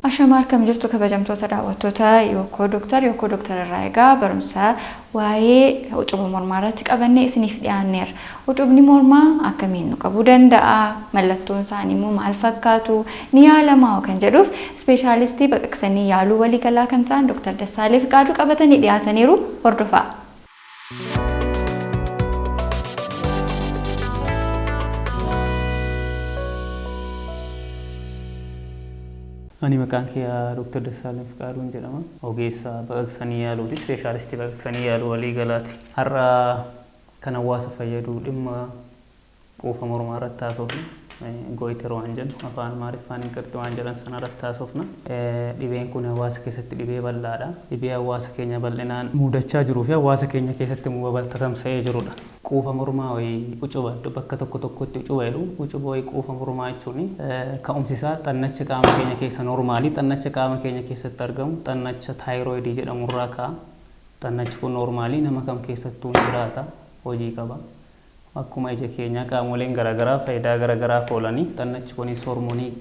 Ashamar kam jirtu kabajamtoota daawwattoota Yookoo Dooktar irraa egaa barumsa waa'ee huccuu mormaa irratti qabannee isiniif dhiyaanneerra. Huccuubni mormaa akkamiin nu qabuu danda'a? Mallattoon isaanii immoo maal fakkaatu? Ni yaalamaa kan jedhuuf ispeeshaalistii baqaqsanii yaaluu waliigalaa kan ta'an Dooktar Dassaaleny Fiqaaduu qabatanii dhiyaataniiru. Hordofaa. Ani maqaan kiyya Dr. Dassaaleny Fiqaaduun jedhama. Ogeessa baqaqsanii yaaluuti. Ispeeshaalistii baqaqsanii yaaluu waliigalaati. Har'a kan hawaasa fayyadu dhimma quufa mormaa irratti haasofna. Goiter waan jennu afaan Amaariffaan hin qabdu waan jedhan sana irratti haasofna. Dhibeen kun hawaasa keessatti dhibee bal'aadha. Dhibee hawaasa keenya bal'inaan mudachaa jiruu fi hawaasa keenya keessatti babal'atamsa'ee jirudha. Quufa mormaa wayii ucuba bakka tokko tokkotti ucuba jedhu ucuba wayii quufa mormaa jechuun ka'umsisaa xannacha qaama keenya keessa normaalii xannacha qaama keenya keessatti argamu xannacha taayiroidii jedhamu irraa ka'a. Xannachi kun normaalii nama kam keessattuu ni jiraata hojii qaba. Akkuma ija keenya qaamoleen garaagaraa faayidaa garaagaraaf oolanii xannachi kunis hormoonii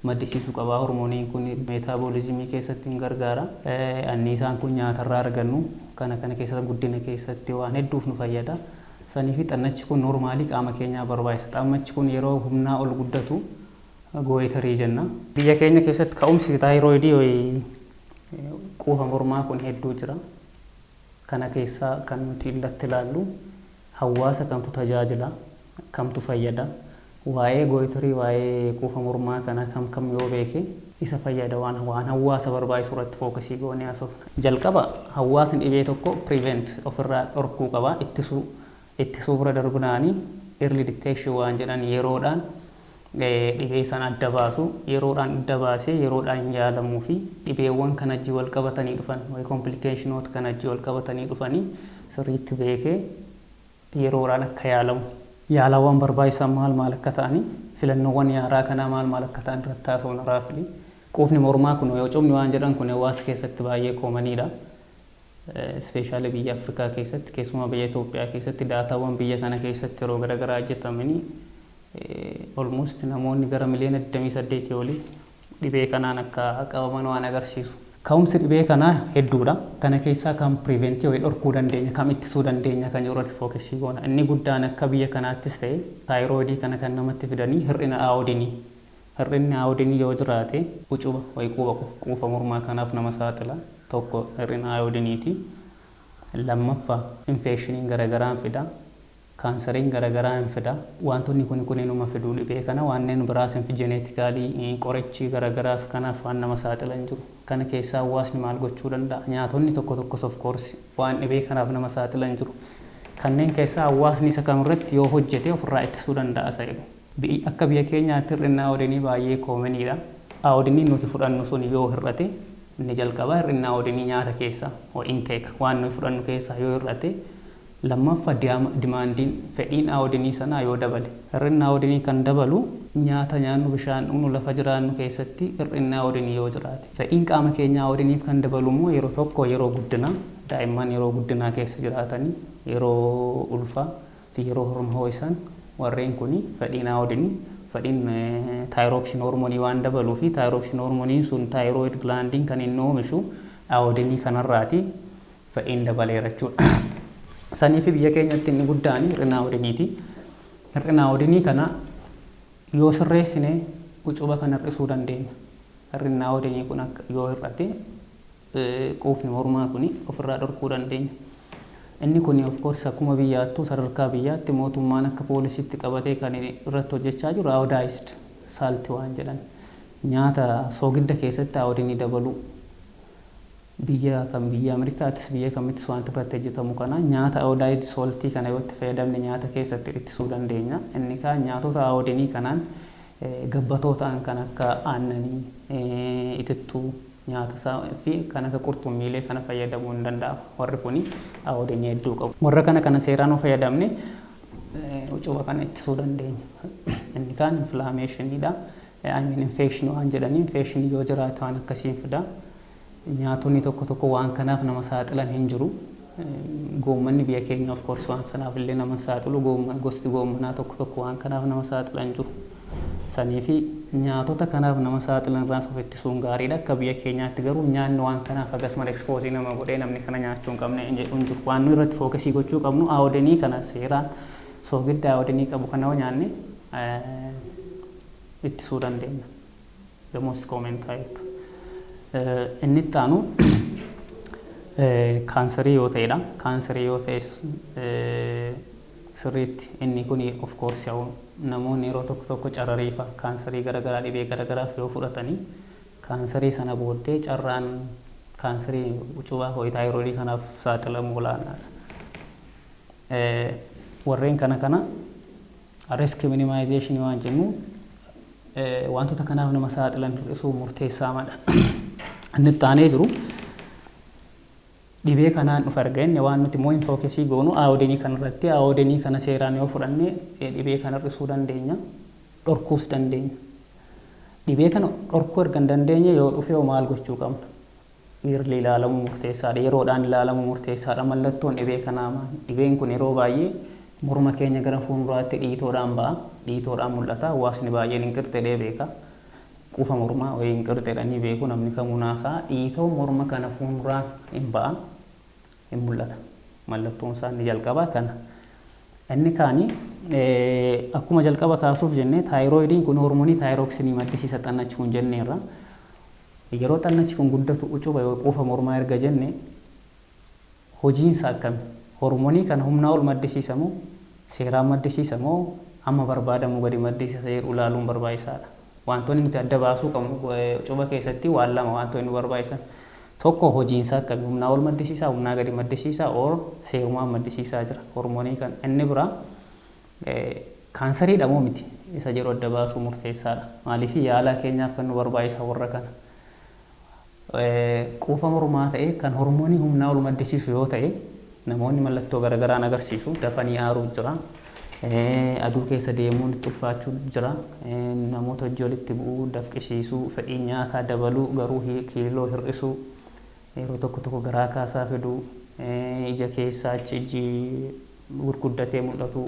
maddisiisuu qaba. Hormooniin kun meetaaboolizimii keessatti ni gargaara. Anniisaan kun nyaatarraa argannu kana keessatti guddina keessatti waan hedduuf nu fayyada. Sanii fi xannachi kun normaalii qaama keenyaa barbaachisa. Xannachi kun yeroo humnaa ol guddatu gooyitarii jenna. Biyya keenya keessatti ka'umsi taayiroidii quufa mormaa kun hedduu jira. Kana keessaa kan nuti irratti ilaallu hawaasa kamtu tajaajila, kamtu fayyada. Waa'ee gooyitarii waa'ee quufa mormaa kana kam yoo beeke isa fayyada waan hawaasa barbaachisu irratti fookasii goonee haasofna. Jalqaba hawaasni dhibee tokko prevent ofirraa dhorkuu qaba. Ittisuu bira darbunaanii early detection waan jedhan yeroodhaan dhibee sana adda baasu, yeroodhaan adda baasee yeroodhaan yaalamuu fi dhibeewwan kan ajji wal qabatanii dhufan waa'ee complicationoota kan ajji wal qabatanii dhufanii sirriitti beekee yeroodhaan akka yaalamu. Yaalawwan barbaachisan maal akka ta'anii filannoowwan yaaraa kanaa maal akka ta'an irratti haasofna raafili. Quufni mormaa kun ucubni waan jedhan kun hawaasa keessatti baay'ee koomaniidha. Ispeeshaalii biyya Afrikaa keessatti keessumaa biyya Itoophiyaa keessatti daataawwan biyya kana keessatti yeroo garaagaraa hojjetamanii almost namoonni gara miliyoona 28 olii dhibee kanaan akka qabaman waan agarsiisu. Ka'umsi dhibee kanaa hedduudha. Kana keessaa kan prevent yoo dhorkuu dandeenya, kam ittisuu dandeenya kan irratti fookasii goona. Inni guddaan akka biyya kanaattis ta'e taayiroidii kana kan namatti fidanii hir'ina aayodinii. Hir'inni aayodinii yoo jiraate ucuba quufa mormaa kanaaf nama saaxila. Tokko hir'ina aayodiniiti. Lammaffaa infeekshiniin garaagaraan fida. Kaansariin garaagaraan fida. Wantoonni kun numa fiduu dhibee kana wanneen biraas jeneetikaalii qorichi garaagaraas kanaaf waan nama saaxilan jiru. Kana keessaa hawaasni maal gochuu danda'a? Nyaatonni tokkos of course waan dhibee kanaaf nama saaxilan jiru. Kanneen keessaa hawaasni isa kamirratti yoo hojjete ofirraa ittisuu danda'a sa'ilu. Akka biyya keenyaatti hir'inni aayodinii baay'ee koomaniidha. Aayodinii nuti fudhannu sun yoo hir'ate inni jalqabaa hir'inni aayodinii nyaata keessaa intake waan nuti fudhannu keessaa yoo hir'ate lammaffaa dimaandiin fedhiin aayodinii sanaa yoo dabale. Hir'inni aayodinii kan dabalu nyaata nyaannu bishaan dhugnu lafa jiraannu keessatti hir'inni aayodinii yoo jiraate. Fedhiin qaama keenyaa aayodiniif kan dabalu immoo yeroo tokko yeroo guddinaa daa'imman yeroo guddinaa keessa jiraatanii yeroo ulfaa fi yeroo ho'isan warreen kuni fedhiin aayodinii fedhiin taayirooksin hormoonii waan dabaluu fi taayirooksin hormooniin sun taayiroid gilaandiin kan inni oomishu aayodinii kanarraati fedhiin dabaleera jechuudha. Sanii fi biyya keenyatti inni guddaan hir'ina aayodiniiti. Hir'ina aayodinii kana yoo sirreessine ucuba kan hir'isuu dandeenya. Hir'inni aayodinii kun yoo hir'ate quufni mormaa kun ofirraa dhorkuu dandeenya. Inni kun of course akkuma biyyaattuu sadarkaa biyyaatti mootummaan akka poolisiitti qabatee kan irratti hojjechaa jiru iodized salt waan jedhan. Nyaata soogidda keessatti aayodinii dabaluu. Biyya Ameerikaattis biyya kamittis waan irratti hojjetamu kana nyaata iodized saltii kana yoo itti fayyadamne nyaata keessatti ittisuu dandeenya. Inni kaan nyaatota aayodinii kanaan gabbatoo ta'an kan akka aannanii, itittuu nyaata fi kan akka qurxummiilee kana fayyadamuu hin danda'ama. Warri kun aayodinii hedduu qabu. Warra kana seeraan fayyadamne ucuba kana ittisuu dandeenya. Inni kaan inflameeshiniidha. Infekshinii waan jedhanii infekshinii yoo jiraate waan akkasiin fida. Nyaatonni tokko waan kanaaf nama saaxilan hin jiru. Goommanni biyya keenya of course waan sanaaf illee nama saaxilu gosti goommanaa tokko tokko waan kanaaf nama saaxilan jiru. Sanii fi nyaatota kanaaf nama saaxilan irraa of ittisuun gaariidha. Akka biyya keenyaatti garuu nyaanni waan kanaaf akkasuma ekspoozii nama godhee namni kana nyaachuu hin qabne jedhuun jiru. Waan nu irratti fookasii gochuu qabnu aawwadenii kana seeraan soogidda aawwadenii qabu kana nyaanne ittisuu dandeenya. The most common type. Inni itti aanu kaansarii yoo ta'edha. Kaansarii yoo ta'es sirriitti inni kun of course yaa'u namoonni yeroo tokko tokko carrariifa kaansarii garaagaraa dhibee garaagaraaf yoo fudhatanii kaansarii sana booddee carraan kaansarii ucubaa ho'i taayiroodii kanaaf saaxilamuu olaanaadha. Warreen kana risk minimization waan jennu wantoota kanaaf nama saaxilan hir'isuu murteessaadha. Inni itti aanee jiru dhibee kanaan dhufa argannee waan nuti immoo fookasii goonu aawwadenii kanarratti aawwadenii kana seeraan yoo fudhanne dhibee kana hir'isuu dandeenya, dhorkuus dandeenya. Dhibee kana dhorkuu erga hin dandeenye yoo dhufe maal gochuu qabna? Dhiirri ilaalamuu murteessaadha. Yeroodhaan ilaalamuu murteessaadha. Mallattoon dhibee kanaa maali? Dhibeen kun yeroo baay'ee morma keenya gara fuulduraatti dhiitoodhaan ba'a. Dhiitoodhaan mul'ata. Hawaasni baay'een hin qirxedhee beeka. Quufa mormaa wayii hin qirxedhanii beeku namni kamuu naasaa dhiitoo morma kana fuulduraan hin ba'a. Hin mul'ata. Mallattoon isaa inni jalqabaa kana. Inni kaanii akkuma jalqaba kaasuuf jennee taayiroidiin kun hormoonii taayirooksinii maddisiisa xannachuun jenneerra. Yeroo xannachi kun guddatu ucuba yoo quufa mormaa erga jenne hojiinsa akkami? Hormoonii kana humnaa ol maddisiisa moo seeraan maddisiisa moo amma barbaadamu gadi maddisiisa jedhu ilaaluun barbaachisaadha. Wantoonni nuti adda baasuu qabnu ucuba keessatti waan lama wantoonni nu barbaachisan. Tokko hojiinsa akkami? Humnaa ol maddisiisaa, humnaa gadi maddisiisaa or seerumaan maddisiisaa jira hormoonii kana. Inni biraa kaansariidha moo miti? Isa jedhu adda baasuu murteessaadha. Maaliif yaalaa keenyaaf kan nu barbaachisa warra kana. Quufa mormaa ta'e kan hormoonii humnaa ol maddisiisu yoo ta'e namoonni mallattoo garaagaraan agarsiisu dafanii aaruu jira. Aduu keessa deemuun itti ulfaachuu jira. Namoota hojii walitti bu'uu, dafqisiisuu, fedhii nyaataa dabaluu, garuu kiiloo hir'isuu, yeroo tokko tokko garaa kaasaa fiduu, ija keessaa ijji gurguddatee mul'atu,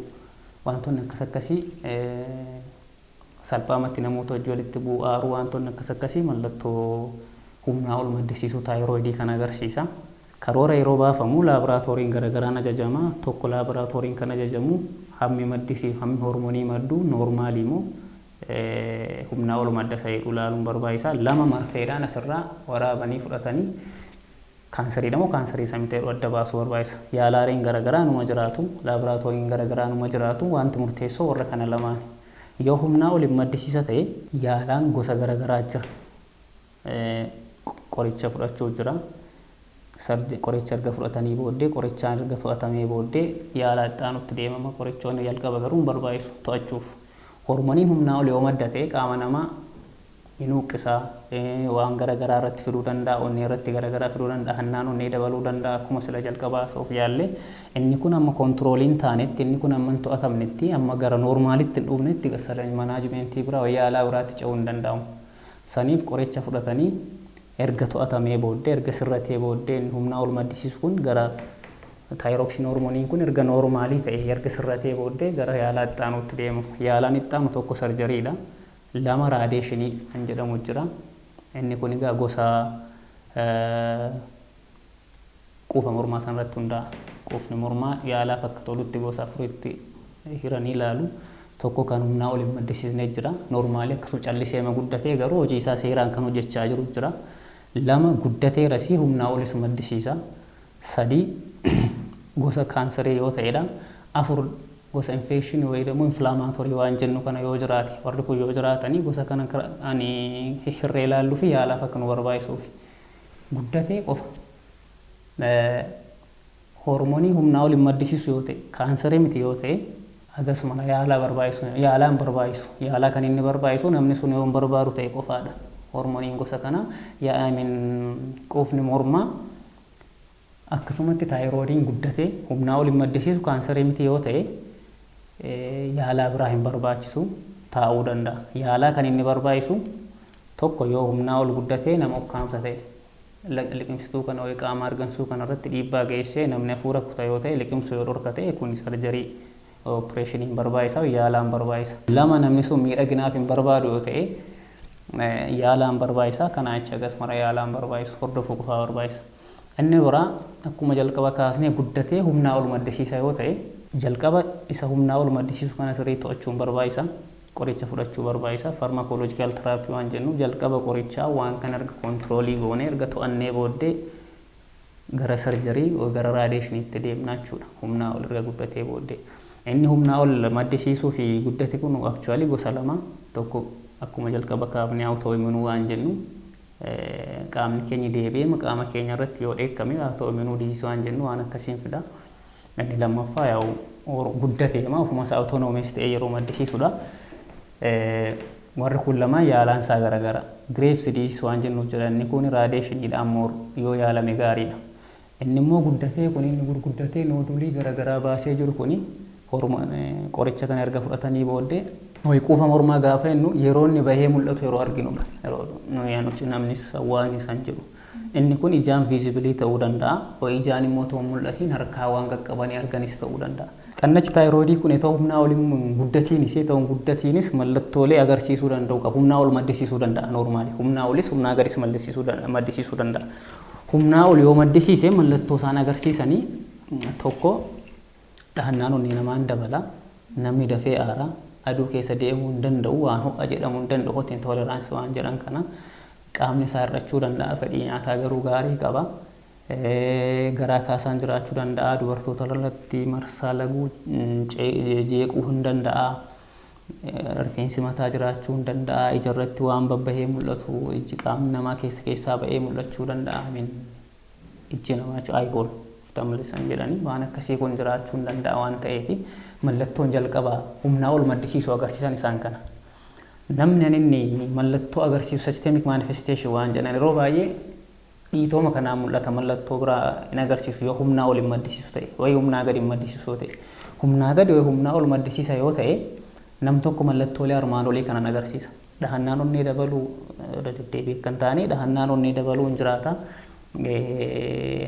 wantoonni akkas akkasii salphaamatti namoota hojii walitti bu'uu, aaruu wantoonni akkas akkasii mallattoo humnaa ol maddisiisuu taayiroidii kan agarsiisa. Karoora yeroo baafamu laaboraatooriin garaagaraan ajajama. Tokko laaboraatooriin kan ajajamu hammi maddisiisu hammi hormoonii maddu noormaalii moo humnaa ol madda isa jedhu ilaaluun barbaachisaa. Lama marfeedhaan asirraa waraabanii fudhatanii kaansariidha moo kaansarii samii ta'e adda baasuu barbaachisa. Yaalaaleen garaagaraa numa jiraatu, laaboraatooriin garaagaraa numa jiraatu. Wanti murteessoo warra kana lamaan. Yoo humnaa ol maddisiisa ta'e yaalaan gosa garaagaraa jira. Qoricha fudhachuu jira. Qoricha erga fudhatanii booddee qorichaan erga to'atamee booddee yaala itti aanutti deemama. Qorichoonni jalqaba garuu hin barbaachisu to'achuuf. Hormooniin humnaa ol yoo madda ta'e qaama namaa hin huqqisaa, waan garaagaraa irratti fiduu danda'a, onnee irratti garaagaraa fiduu danda'a, hannaan onnee dabaluu danda'a. Akkuma sila jalqabaa of yaallee inni kun amma koontirooliin taanetti, inni kun amma hin to'atamnetti, amma gara noormaalitti hin dhufnetti manaajimentii biraa yaalaa biraatti ce'uu hin danda'amu. Saniif qoricha fudhatanii erga to'atamee booddee erga sirratee booddee humnaa ol maddisiisu kun gara taayirooksin hormooniin kun erga noormaalii ta'e erga sirratee booddee gara yaalaa itti aanutti deemu. Yaalaan itti aanu tokko sarjariidha. Lama raadeeshinii kan jedhamu jira. Inni kun egaa gosa quufa mormaa sanarratti hundaa'a. Quufni mormaa yaalaaf akka tolutti gosa afuritti hiranii ilaalu. Tokko kan humnaa ol hin maddisiisne jira. Noormaalii akkasuma callisee guddatee garuu hojii isaa seeraan kan hojjechaa jiru jira. Lama guddatee rasii humnaa olis maddisiisa. Sadii gosa kaansarii yoo ta'edha. Afur gosa infekshinii wayidamuu inflaamaatorii waan jennu kana yoo jiraate warri kun yoo jiraatanii gosa kana ani hirree ilaalluu fi yaalaaf akka nu barbaachisuuf. Guddatee qofa. Hormoonii humnaa ol hin maddisiisu yoo ta'e kaansarii miti yoo ta'e akkasuma yaalaan barbaachisu. Yaalaa kan inni barbaachisu namni sun yoo hin barbaadu ta'e qofaadha. Hormooniin gosa kana quufni mormaa akkasumatti taayiroodiin guddatee humnaa ol hin maddisiisu kaansarii miti yoo ta'e yaalaa biraa hin barbaachisu taa'uu danda'a. Yaalaa kan inni barbaachisu tokko yoo humnaa ol guddatee nama ukkaamsa ta'e liqimsituu kana wayi qaama argansuu kana irratti dhiibbaa geessee namni hafuura kutaa yoo ta'e liqimsuu yoo dhorkate kun sarjarii opereeshiniin barbaachisaa yaalaan barbaachisa. Lama namni sun miidhaginaaf hin barbaadu yoo ta'e yaalaan barbaachisaa kana achi agas mara yaalaan barbaachisu hordofuu qofaa barbaachisa. Inni biraa akkuma jalqaba kaasnee guddatee humnaa ol maddisiisa yoo ta'e jalqaba isa humnaa ol maddisiisu kana sirrii to'achuun barbaachisa. Qoricha fudhachuu barbaachisa. Farmakoloojikaal teraappii waan jennu jalqaba qorichaa waan kan erga kontiroolii goonee erga to'annee booddee gara sarjarii gara raadiyeeshiniitti deemna jechuudha. Humnaa ol erga guddatee booddee. Inni humnaa ol maddisiisuu fi guddate kun aktuaalii gosa lama. Tokko akkuma jalqaba kaafnee autoimmunuu waan jennu qaamni keenya deebi'ee qaama keenya irratti yoo dheekkame autoimmunuu diziisii waan jennu waan akkasiin fida. Inni lammaffaa yaa'u guddatee ofuma isaa autonoomii ta'ee yeroo maddisiisudha. Warri kun lama yaalaan isaa garagara. Graves disease waan jennuuf jedhan kun raadiyeeshiniidhaan yoo yaalame gaariidha. Inni immoo guddatee kun inni gurguddatee noodulii garagaraa baasee jiru kun qoricha kana erga fudhatanii booddee quufa mormaa gaafa jennu yeroo inni bahee mul'atu yeroo arginudha. Yeroo yaanuchi namnis waan isaan jedhu. Inni kun ijaan viizibilii ta'uu danda'a. Ijaan immoo ta'uu mul'atiin harkaa waan qaqqabanii arganis ta'uu danda'a. Qannachi taayiroodii kun ta'uu humnaa oliin guddatiinis ta'uu guddatiinis mallattoolee agarsiisuu danda'u qabu. Humnaa ol maddisiisuu danda'a normaali. Humnaa olis humnaa gadis maddisiisuu danda'a. Humnaa ol yoo maddisiise mallattoo isaan agarsiisanii tokko dhahannaan onnee namaan dabala. Namni dafee aara. Aduu keessa deemuu hin danda'u waan ho'a jedhamuu hin danda'u hotiin tooleraansi waan jedhan kana qaamni isaa hir'achuu danda'a. Fedhii nyaataa garuu gaarii qaba. Garaa kaasaan jiraachuu danda'a. Dubartoota irratti marsaa laguu jeequu hin danda'a. Rifeensi mataa jiraachuu hin danda'a. Ija irratti waan babbahee mul'atu iji qaamni namaa keessaa ba'ee mul'achuu danda'a. Iji namaa jechuun aayibool uftamlisan jedhanii waan akkasii kun jiraachuu hin danda'a waan ta'eef mallattoon jalqabaa humnaa ol maddisiisu agarsiisan isaan kana. Namni inni mallattoo agarsiisu systemic manifestation waan jedhan yeroo baay'ee dhiitooma kanaan mul'ata mallattoo biraa hin agarsiisu yoo humnaa ol hin maddisiisu ta'e wayi humnaa gadi hin maddisiisu yoo ta'e humnaa gadi wayi humnaa ol maddisiisa yoo ta'e nam tokko mallattoolee armaan olii kanan agarsiisa. Dhahannaan onnee dabaluu deddeebi'ee kan taane dhahannaan onnee dabaluu hin jiraata.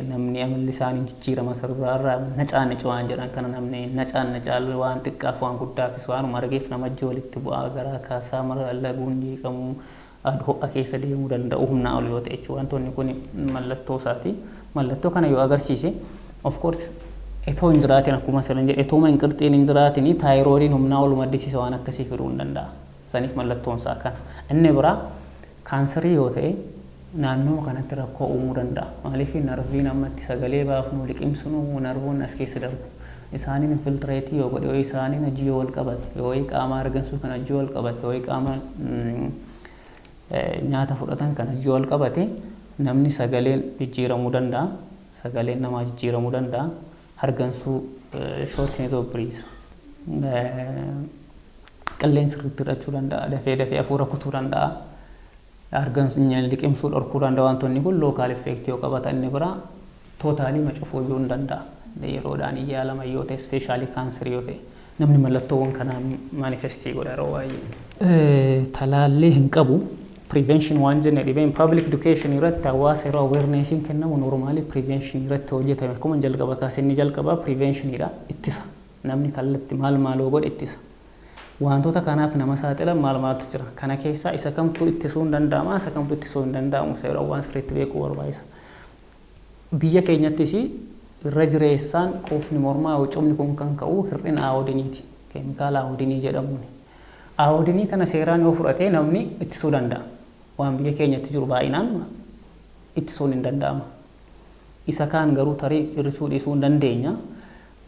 Namni amalli isaanii jijjiirama sararaarraa nacaan waan jedhan kana namni nacaan waan xiqqaaf waan guddaafis waanuma argeef namajji walitti bu'aa garaa kaasaa mara laguun jeeqamuu ho'a keessa deemuu danda'u humnaa ol yoo ta'e jechuudha. Wantoonni kun mallattoo isaati. Mallattoo kana yoo agarsiise of course etoo hin jiraatin akkuma salan jedhe etooma hin qirxiin hin jiraatin taayiroodiin humnaa ol maddisiisa waan akkasii fiduu hin danda'a. Saniif mallattoon isaa kana. Inni biraa kaansarii yoo ta'e naannoo kanatti rakkoo uumuu danda'a. Maaliif narviin ammatti sagalee baafnu liqimsinu narvoon as keessa darbu. Isaaniin infiltireetii yoo godhe yoo isaaniin hojii wal qabate yoo qaama argansuu kan hojii wal qabate yoo qaama nyaata fudhatan kan hojii wal qabate namni sagaleen jijjiiramuu danda'a. Sagaleen namaa jijjiiramuu danda'a. Hargansuu shortness of breath qilleensi irratti hidhachuu danda'a. Dafee hafuura kutuu danda'a. Argansu liqimsuu dhorkuu danda'a. Wantoonni kun lookaal effeektii yoo qabatan inni biraa tootaalii macufuu iyyuu hin danda'a. Yeroodhaan yaalama yoo ta'e ispeeshaalii kaansarii yoo ta'e namni mallattoowwan kanaan maanifestii godha yeroo baay'ee. Talaallii hin qabu. Prevention waan jenne dhibeen public education irratti hawaasa yeroo awarenessiin kennamu normally prevention irratti hojjetame akkuma jalqaba kaasinni jalqaba preventioniidha ittisa. Namni kallattii maaloo godhe ittisa. Wantoota kanaaf nama saaxilan maaltu jira. Kana keessaa isa kamtu ittisuu hin danda'ama isa kamtu ittisuu hin danda'amu seeraan waan sirriitti beekuu barbaachisa. Biyya keenyattis irra jireessaan quufni mormaa cumni kun kan ka'u hir'ina aayodiiniiti. Keemikaala aayodiinii jedhamuuni. Aayodiinii kana seeraan yoo fudhate namni ittisuu danda'a. Waan biyya keenyatti jiru baay'inaan ittisuun hin danda'ama. Isa kaan garuu tarii hir'isuu dhiisuu hin dandeenya.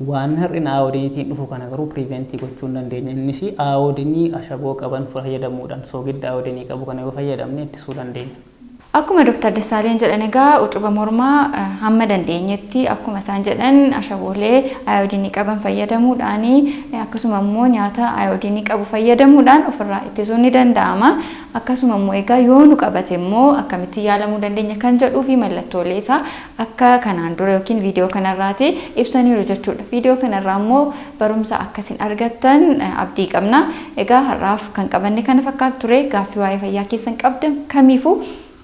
Waan hir'ina aayodiiniitiin dhufu kana garuu piriventii gochuu hin dandeenya. Innis aayodiinii ashaboo qaban fayyadamuudhaan soogidda aayodiinii qabu kana yoo fayyadamne ittisuu dandeenya. Akkuma Dr. Dassaaleen jedhan egaa ucuba mormaa hamma dandeenyetti akkuma isaan jedhan ashaboolee aayodiinii qaban fayyadamuudhaan akkasuma immoo nyaata aayodiinii qabu fayyadamuudhaan ofirraa ittisuun ni danda'ama. Akkasuma immoo egaa yoo nu qabate immoo akkamitti yaalamuu dandeenya kan jedhuu fi mallattoolee isaa akka kanaan dura yookiin viidiyoo kanarraati ibsaniiru jechuudha. Viidiyoo kanarraa immoo barumsa akkasiin argattan abdii qabna. Egaa har'aaf kan qabanne kana fakkaatu ture. Gaaffii waa'ee fayyaa keessan qabdan kamiifuu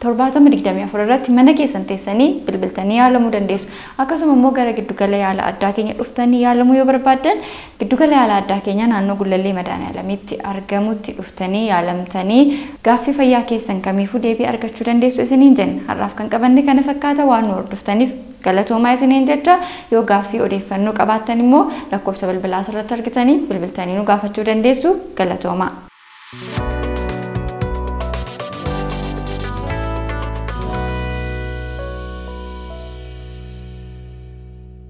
torbaatama 24 irratti mana keessan teessanii bilbiltanii yaalamuu dandeessu. Akkasuma immoo gara giddugala yaala addaa keenya dhuftanii yaalamuu yoo barbaadan giddugala yaala addaa keenya naannoo Gullallee Madaaniyaalaamitti argamutti dhuftanii yaalamtanii gaaffii fayyaa keessan kamiifuu deebii argachuu dandeessu isiniin jenna. Har'aaf kan qabanne kana fakkaata waan nu hordoftaniif galatoomaa isiniin jecha yoo gaaffii odeeffannoo qabaattan immoo lakkoofsa bilbilaa asirratti argitanii bilbiltanii nu gaafachuu dandeessu. Galatoomaa.